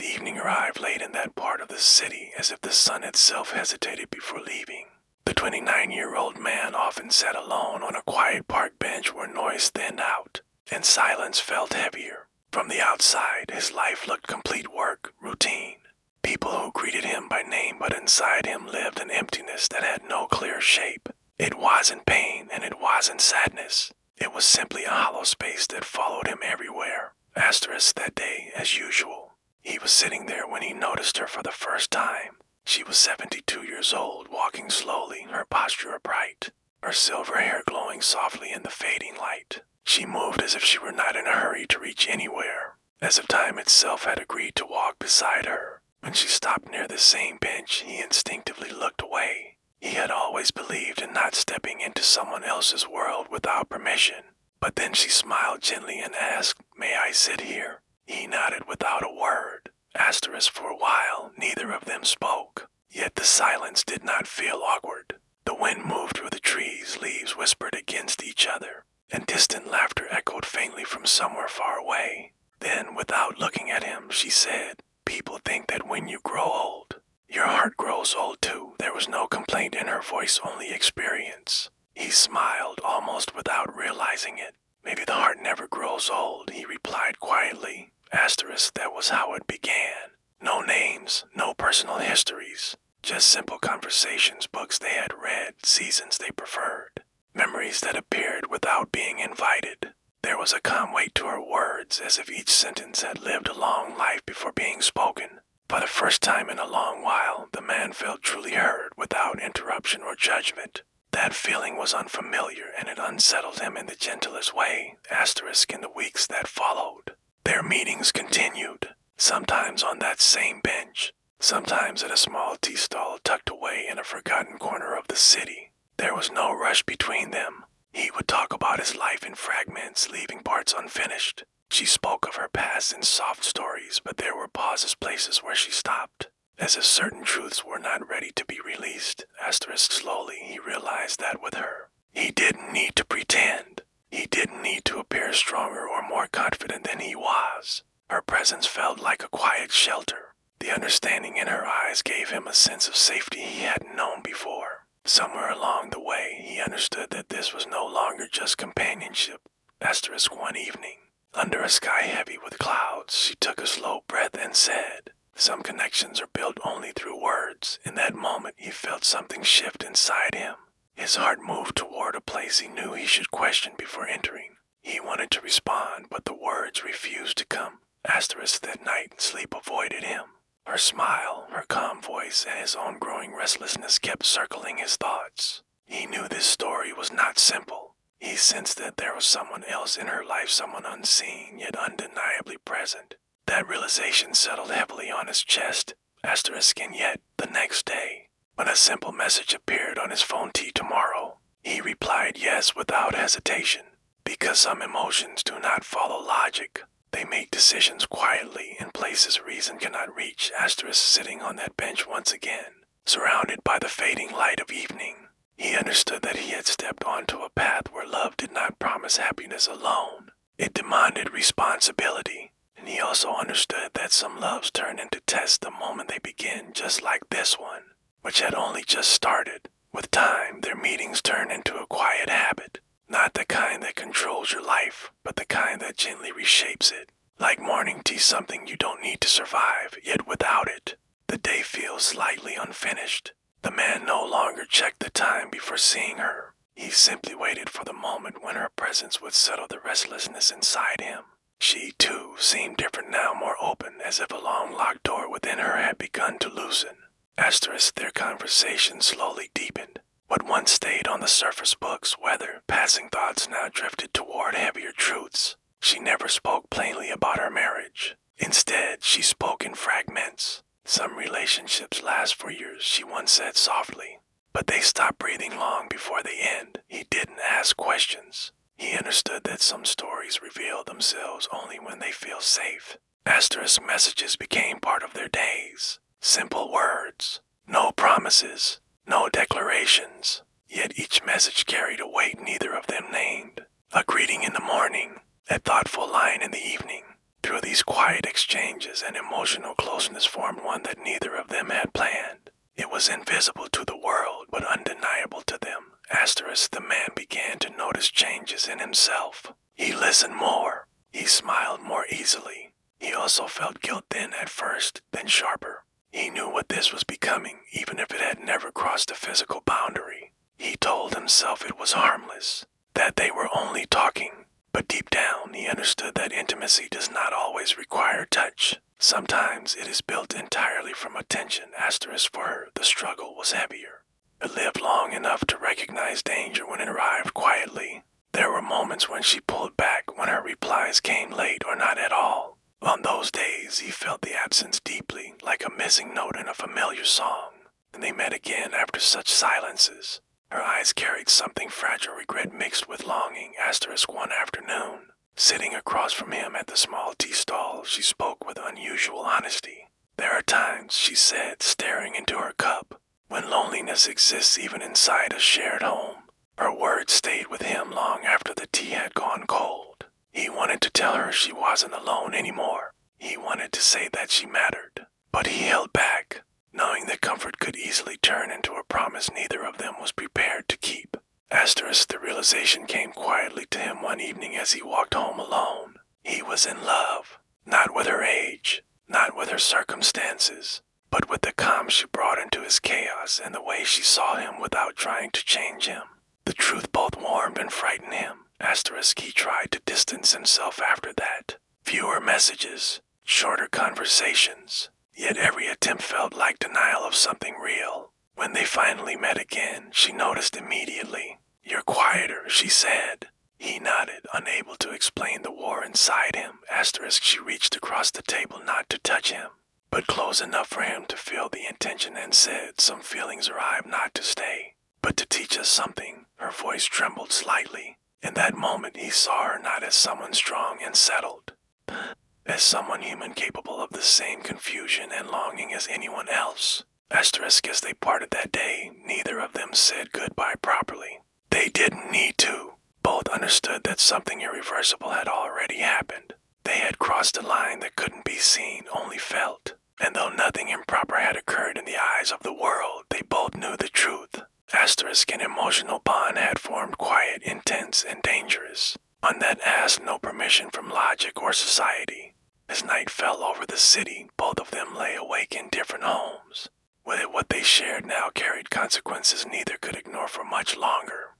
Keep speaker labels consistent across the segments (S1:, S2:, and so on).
S1: evening arrived late in that part of the city, as if the sun itself hesitated before leaving. The 29-year-old man often sat alone on a quiet park bench where noise thinned out, and silence felt heavier. From the outside, his life looked complete work, routine. People who greeted him by name, but inside him lived an emptiness that had no clear shape. It wasn't pain, and it wasn't sadness. It was simply a hollow space that followed him everywhere. Asterisk that day, as usual. He was sitting there when he noticed her for the first time. She was 72 years old, walking slowly, her posture upright, her silver hair glowing softly in the fading light. She moved as if she were not in a hurry to reach anywhere, as if time itself had agreed to walk beside her. When she stopped near the same bench, he instinctively looked away. He had always believed in not stepping into someone else's world without permission. But then she smiled gently and asked, "May I sit here?" He nodded without a word. Asterisk for a while, neither of them spoke. Yet the silence did not feel awkward. The wind moved through the trees, leaves whispered against each other, and distant laughter echoed faintly from somewhere far away. Then, without looking at him, she said, "People think that when you grow old, your heart grows old too." There was no complaint in her voice, only experience. He smiled, almost without realizing it. "Maybe the heart never grows old," he replied quietly. Asterisk, that was how it began. No names, no personal histories, just simple conversations, books they had read, seasons they preferred, memories that appeared without being invited. There was a calm weight to her words, as if each sentence had lived a long life before being spoken. For the first time in a long while, the man felt truly heard without interruption or judgment. That feeling was unfamiliar, and it unsettled him in the gentlest way. Asterisk in the weeks that followed. Their meetings continued, sometimes on that same bench, sometimes at a small tea stall tucked away in a forgotten corner of the city. There was no rush between them. He would talk about his life in fragments, leaving parts unfinished. She spoke of her past in soft stories, but there were pauses, places where she stopped, as if certain truths were not ready to be released. Asterisk slowly, he realized that with her, he didn't need to pretend. He didn't need to appear stronger or more confident than he was. Her presence felt like a quiet shelter. The understanding in her eyes gave him a sense of safety he hadn't known before. Somewhere along the way, he understood that this was no longer just companionship. Asterisk one evening, under a sky heavy with clouds, she took a slow breath and said, "Some connections are built only through words." In that moment, he felt something shift inside him. His heart moved toward a place he knew he should question before entering. He wanted to respond, but the words refused to come. Asterisk that night, sleep avoided him. Her smile, her calm voice, and his own growing restlessness kept circling his thoughts. He knew this story was not simple. He sensed that there was someone else in her life, someone unseen, yet undeniably present. That realization settled heavily on his chest. Asterisk, and yet, the next day, when a simple message appeared on his phone, tomorrow, he replied yes without hesitation. Because some emotions do not follow logic. They make decisions quietly in places reason cannot reach. Asterisk sitting on that bench once again, surrounded by the fading light of evening. He understood that he had stepped onto a path where love did not promise happiness alone. It demanded responsibility. And he also understood that some loves turn into tests the moment they begin, just like this one, which had only just started. With time, their meetings turned into a quiet habit. Not the kind that controls your life, but the kind that gently reshapes it. Like morning tea, something you don't need to survive, yet without it, the day feels slightly unfinished. The man no longer checked the time before seeing her. He simply waited for the moment when her presence would settle the restlessness inside him. She, too, seemed different now, more open, as if a long locked door within her had begun to loosen. Asterisk, their conversation slowly deepened. What once stayed on the surface, books, weather, passing thoughts, now drifted toward heavier truths. She never spoke plainly about her marriage. Instead, she spoke in fragments. "Some relationships last for years," she once said softly, "but they stop breathing long before they end." He didn't ask questions. He understood that some stories reveal themselves only when they feel safe. Asterisk messages became part of their days. Simple words. No promises. No declarations. Yet each message carried a weight neither of them named. A greeting in the morning. A thoughtful line in the evening. Through these quiet exchanges, an emotional closeness formed, one that neither of them had planned. It was invisible to the world, but undeniable to them. Asterisk, the man began to notice changes in himself. He listened more. He smiled more easily. He also felt guilt then at first, then sharper. He knew what this was becoming, even if it had never crossed a physical boundary. He told himself it was harmless, that they were only talking. But deep down, he understood that intimacy does not always require touch. Sometimes it is built entirely from attention. Asterisk, for her, the struggle was heavier. It lived long enough to recognize danger when it arrived quietly. There were moments when she pulled back, when her replies came late or not at all. On those days, he felt the absence deeply, like a missing note in a familiar song. And they met again after such silences. Her eyes carried something fragile, regret mixed with longing. Asterisk, one afternoon, sitting across from him at the small tea stall, she spoke with unusual honesty. There are times, she said, staring into her cup, when loneliness exists even inside a shared home. Her words stayed with him long after the tea had gone cold. He wanted to tell her she wasn't alone anymore. He wanted to say that she mattered. But he held back, knowing that comfort could easily turn into a promise neither of them was prepared to keep. Asterisk, the realization came quietly to him one evening as he walked home alone. He was in love, not with her age, not with her circumstances, but with the calm she brought into his chaos and the way she saw him without trying to change him. The truth both warmed and frightened him. Asterisk, he tried to distance himself after that. Fewer messages, shorter conversations. Yet every attempt felt like denial of something real. When they finally met again, she noticed immediately. "You're quieter," she said. He nodded, unable to explain the war inside him. Asterisk, she reached across the table not to touch him, but close enough for him to feel the intention and said, "Some feelings arrive not to stay, but to teach us something." Her voice trembled slightly. In that moment, he saw her not as someone strong and settled, as someone human capable of the same confusion and longing as anyone else. Asterisk, as they parted that day, neither of them said goodbye properly. They didn't need to. Both understood that something irreversible had already happened. They had crossed a line that couldn't be seen, only felt. And though nothing improper had occurred in the eyes of the world, they both knew the truth. Asterisk, an emotional bond had formed, quiet, intense, and dangerous, one that asked no permission from logic or society. As night fell over the city, both of them lay awake in different homes. With it, what they shared now carried consequences neither could ignore for much longer.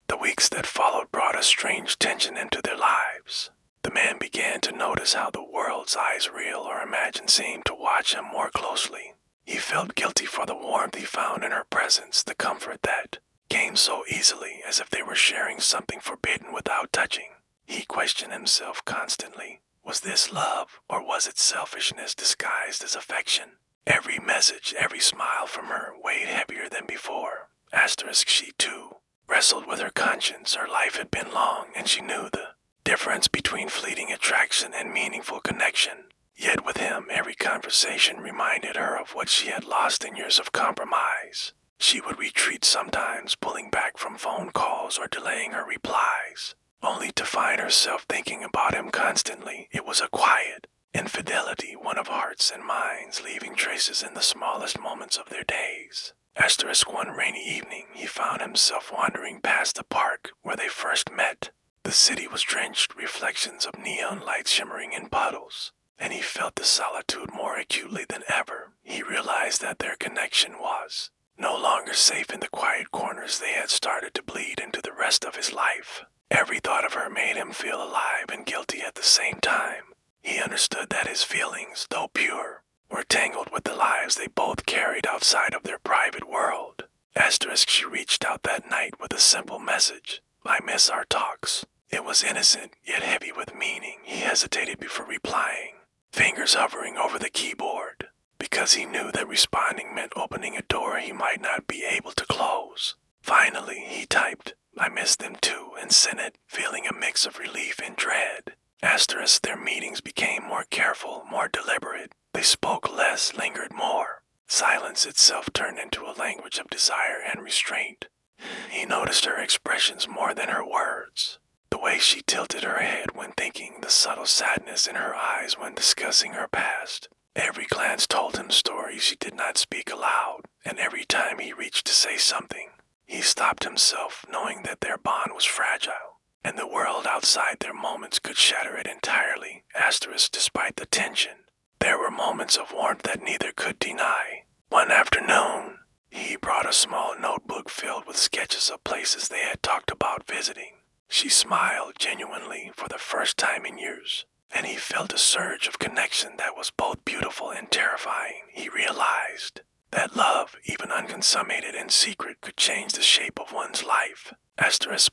S1: The weeks that followed brought a strange tension into their lives. The man began to notice how the world's eyes, real or imagined, seemed to watch him more closely. He felt guilty for the warmth he found in her presence, the comfort that came so easily, as if they were sharing something forbidden without touching. He questioned himself constantly. Was this love, or was it selfishness disguised as affection? Every message, every smile from her weighed heavier than before. Asterisk, she too wrestled with her conscience. Her life had been long, and she knew the difference between fleeting attraction and meaningful connection. Yet with him, every conversation reminded her of what she had lost in years of compromise. She would retreat sometimes, pulling back from phone calls or delaying her replies, only to find herself thinking about him constantly. It was a quiet infidelity, one of hearts and minds, leaving traces in the smallest moments of their days. Asterisk, one rainy evening, he found himself wandering past the park where they first met. The city was drenched, reflections of neon lights shimmering in puddles, and he felt the solitude more acutely than ever. He realized that their connection was no longer safe in the quiet corners. They had started to bleed into the rest of his life. Every thought of her made him feel alive and guilty at the same time. He understood that his feelings, though pure, were tangled with the lives they both carried outside of their private world. Asterisk, she reached out that night with a simple message. "I miss our talks." It was innocent, yet heavy with meaning. He hesitated before replying, fingers hovering over the keyboard, because he knew that responding meant opening a door he might not be able to close. Finally, he typed, "I miss them too," and sent it, feeling a mix of relief and dread. Asterisk, their meetings became more careful, more deliberate. They spoke less, lingered more. Silence itself turned into a language of desire and restraint. He noticed her expressions more than her words. The way she tilted her head when thinking, the subtle sadness in her eyes when discussing her past. Every glance told him stories she did not speak aloud, and every time he reached to say something, he stopped himself, knowing that their bond was fragile, and the world outside their moments could shatter it entirely. Despite the tension, there were moments of warmth that neither could deny. One afternoon, he brought a small notebook filled with sketches of places they had talked about visiting. She smiled genuinely for the first time in years, and he felt a surge of connection that was both beautiful and terrifying. He realized that love, even unconsummated in secret, could change the shape of one's life.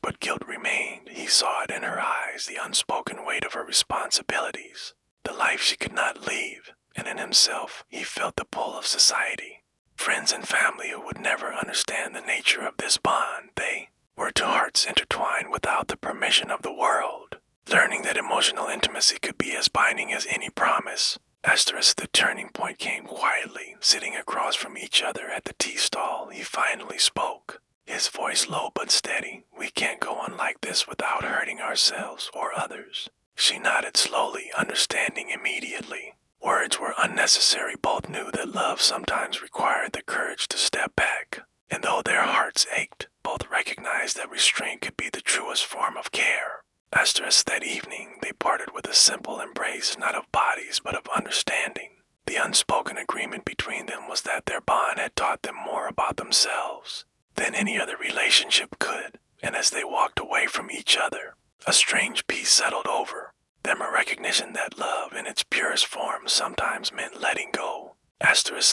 S1: But guilt remained. He saw it in her eyes, the unspoken weight of her responsibilities, the life she could not leave, and in himself he felt the pull of society. Friends and family who would never understand the nature of this bond. They were two hearts intertwined without the permission of the world. Learning that emotional intimacy could be as binding as any promise. The turning point came quietly. Sitting across from each other at the tea stall, he finally spoke. His voice low but steady. We can't go on like this without hurting ourselves or others. She nodded slowly, understanding immediately. Words were unnecessary. Both knew that love sometimes required the courage to step back. And though their hearts ached, both recognized that restraint could be the truest form of care. That evening, they parted with a simple embrace, not of bodies, but of understanding. The unspoken agreement between them was that their bond had taught them more about themselves than any other relationship could, and as they walked away from each other, a strange peace settled over them, a recognition that love in its purest form sometimes meant letting go.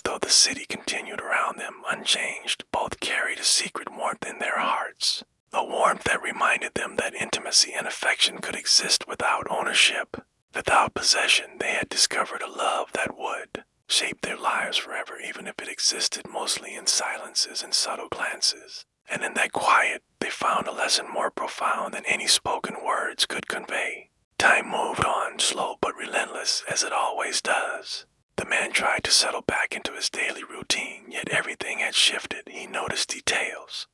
S1: Though the city continued around them unchanged, both carried a secret warmth in their hearts. A warmth that reminded them that intimacy and affection could exist without ownership. Without possession, they had discovered a love that would shape their lives forever, even if it existed mostly in silences and subtle glances. And in that quiet, they found a lesson more profound than any spoken words could convey. Time moved on, slow but relentless, as it always does. The man tried to settle back into his daily routine, yet everything had shifted. He noticed details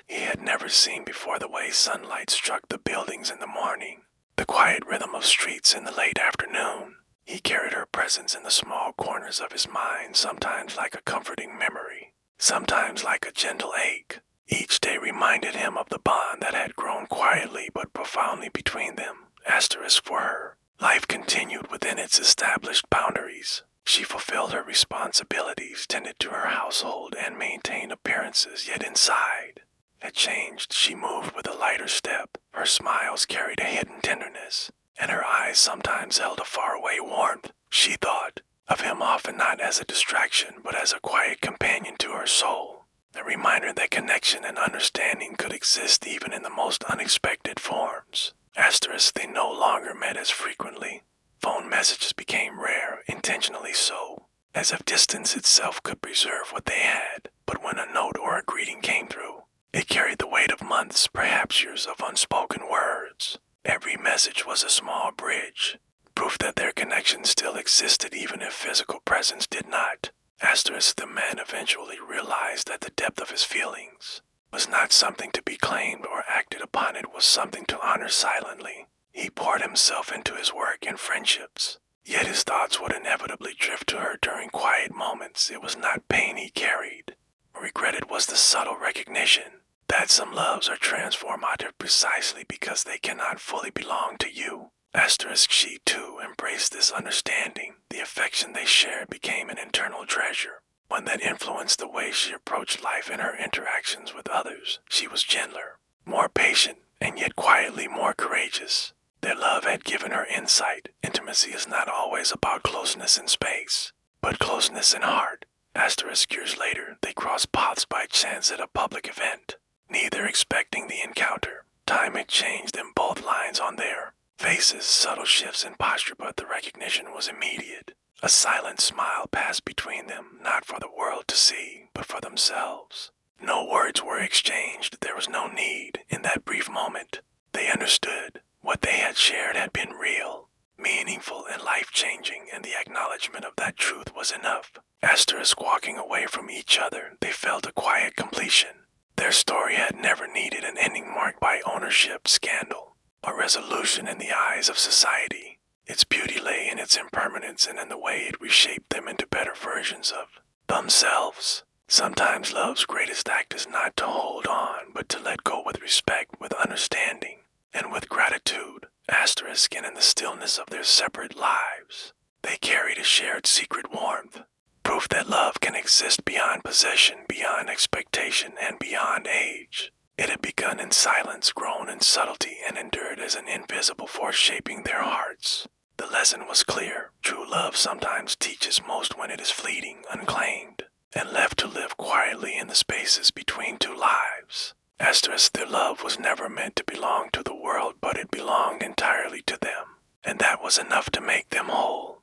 S1: he had never seen before, the way sunlight struck the buildings in the morning, the quiet rhythm of streets in the late afternoon. He carried her presence in the small corners of his mind, sometimes like a comforting memory, sometimes like a gentle ache. Each day reminded him of the bond that had grown quietly but profoundly between them. For her, life continued within its established boundaries. She fulfilled her responsibilities, tended to her household, and maintained appearances, yet inside had changed. She moved with a lighter step. Her smiles carried a hidden tenderness, and her eyes sometimes held a faraway warmth. She thought of him often not as a distraction, but as a quiet companion to her soul, a reminder that connection and understanding could exist even in the most unexpected forms. They no longer met as frequently. Phone messages became rare, intentionally so, as if distance itself could preserve what they had. But when a note or a greeting came through, it carried the weight of months, perhaps years of unspoken words. Every message was a small bridge, proof that their connection still existed even if physical presence did not. The man eventually realized that the depth of his feelings was not something to be claimed or acted upon. It was something to honor silently. He poured himself into his work and friendships, yet his thoughts would inevitably drift to her during quiet moments. It was not pain he carried. Regret, it was the subtle recognition that some loves are transformative precisely because they cannot fully belong to you. She too embraced this understanding. The affection they shared became an internal treasure, one that influenced the way she approached life and her interactions with others. She was gentler, more patient, and yet quietly more courageous. Their love had given her insight. Intimacy is not always about closeness in space, but closeness in heart. Years later, they crossed paths by chance at a public event, neither expecting the encounter. Time had changed them, both lines on their faces, subtle shifts in posture, but the recognition was immediate. A silent smile passed between them, not for the world to see, but for themselves. No words were exchanged. There was no need. In that brief moment, they understood. What they had shared had been real, meaningful, and life-changing, and the acknowledgement of that truth was enough. Walking away from each other, they felt a quiet completion. Their story had never needed an ending marked by ownership, scandal, a resolution in the eyes of society. Its beauty lay in its impermanence and in the way it reshaped them into better versions of themselves. Sometimes love's greatest act is not to hold on, but to let go with respect, with understanding, and with gratitude. Asterisk, and in the stillness of their separate lives, they carried a shared secret warmth, proof that love can exist beyond possession, beyond expectation, and beyond age. It had begun in silence, grown in subtlety, and endured as an invisible force shaping their hearts. The lesson was clear. True love sometimes teaches most when it is fleeting, unclaimed, and left to live quietly in the spaces between two lives. Asterisk, their love was never meant to belong to the world, but it belonged entirely to them, and that was enough to make them whole.